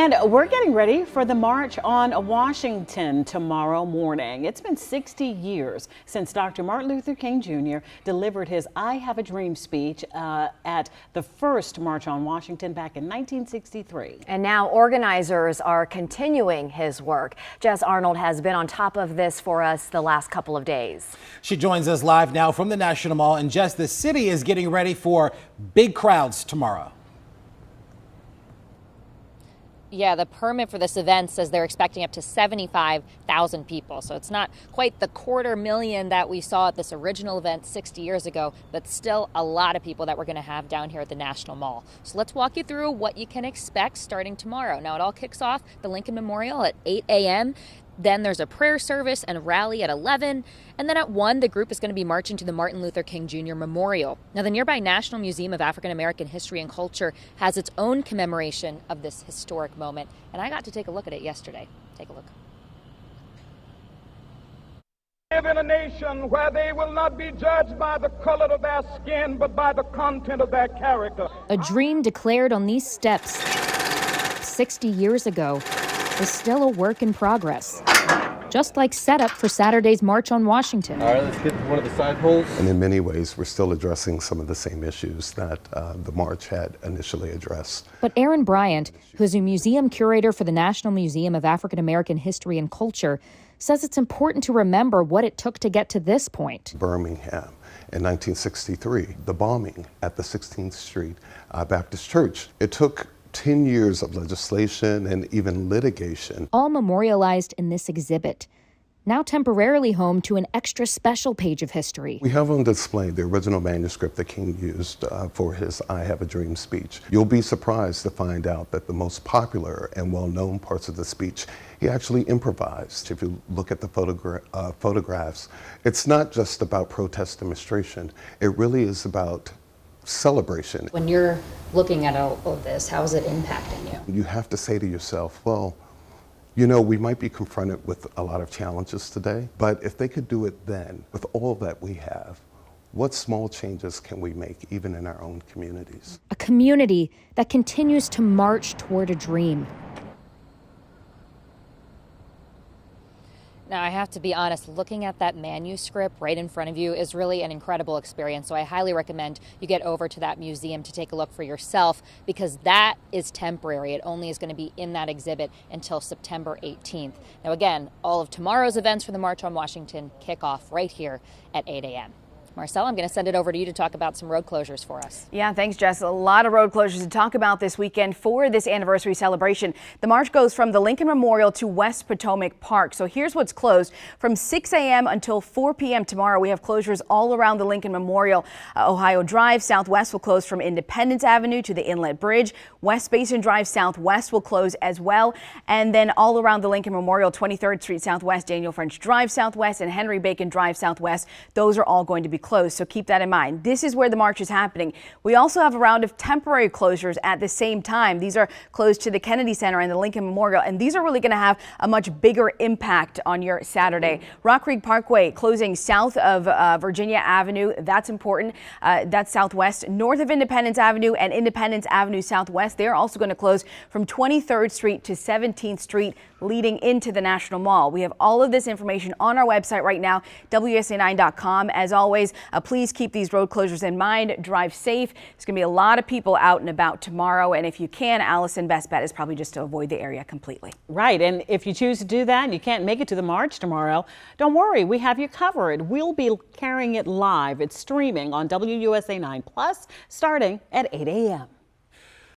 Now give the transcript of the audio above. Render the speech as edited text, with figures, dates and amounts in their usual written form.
And we're getting ready for the March on Washington tomorrow morning. It's been 60 years since Dr. Martin Luther King Jr. delivered his I Have a Dream speech at the first March on Washington back in 1963. And now organizers are continuing his work. Jess Arnold has been on top of this for us the last couple of days. She joins us live now from the National Mall. And Jess, the city is getting ready for big crowds tomorrow. Yeah, the permit for this event says they're expecting up to 75,000 people. So it's not quite the 250,000 that we saw at this original event 60 years ago, but still a lot of people that we're going to have down here at the National Mall. So let's walk you through what you can expect starting tomorrow. Now, it all kicks off the Lincoln Memorial at 8 a.m. Then there's a prayer service and a rally at 11. And then at 1, the group is going to be marching to the Martin Luther King Jr. Memorial. Now, the nearby National Museum of African American History and Culture has its own commemoration of this historic moment. And I got to take a look at it yesterday. Take a look. Live in a nation where they will not be judged by the color of their skin, but by the content of their character. A dream declared on these steps 60 years ago is still a work in progress, just like setup for Saturday's March on Washington. All right, let's get one of the side poles. And in many ways, we're still addressing some of the same issues that the march had initially addressed. But Aaron Bryant, who's a museum curator for the National Museum of African American History and Culture, says it's important to remember what it took to get to this point. Birmingham in 1963, the bombing at the 16th Street Baptist Church. It took 10 years of legislation and even litigation. All memorialized in this exhibit, now temporarily home to an extra special page of history. We have on display the original manuscript that King used for his I Have a Dream speech. You'll be surprised to find out that the most popular and well-known parts of the speech, he actually improvised. If you look at the photographs, it's not just about protest demonstration. It really is about celebration. When you're looking at all of this, how is it impacting you? You have to say to yourself, well, you know, we might be confronted with a lot of challenges today, but if they could do it then, with all that we have, what small changes can we make even in our own communities? A community that continues to march toward a dream. Now, I have to be honest, looking at that manuscript right in front of you is really an incredible experience. So I highly recommend you get over to that museum to take a look for yourself, because that is temporary. It only is going to be in that exhibit until September 18th. Now, again, all of tomorrow's events for the March on Washington kick off right here at 8 a.m. Marcella, I'm going to send it over to you to talk about some road closures for us. Yeah, thanks, Jess. A lot of road closures to talk about this weekend for this anniversary celebration. The march goes from the Lincoln Memorial to West Potomac Park. So here's what's closed. From 6 a.m. until 4 p.m. tomorrow, we have closures all around the Lincoln Memorial. Ohio Drive Southwest will close from Independence Avenue to the Inlet Bridge. West Basin Drive Southwest will close as well. And then all around the Lincoln Memorial, 23rd Street Southwest, Daniel French Drive Southwest, and Henry Bacon Drive Southwest. Those are all going to be closed, so keep that in mind. This is where the march is happening. We also have a round of temporary closures at the same time. These are closed to the Kennedy Center and the Lincoln Memorial, and these are really going to have a much bigger impact on your Saturday. Rock Creek Parkway closing south of Virginia Avenue. That's important. That's southwest. North of Independence Avenue and Independence Avenue Southwest, they're also going to close from 23rd Street to 17th Street, leading into the National Mall. We have all of this information on our website right now, WUSA9.com. As always, please keep these road closures in mind. Drive safe. There's going to be a lot of people out and about tomorrow. And if you can, Allison, best bet is probably just to avoid the area completely. Right. And if you choose to do that and you can't make it to the march tomorrow, don't worry. We have you covered. We'll be carrying it live. It's streaming on WUSA 9 Plus starting at 8 a.m.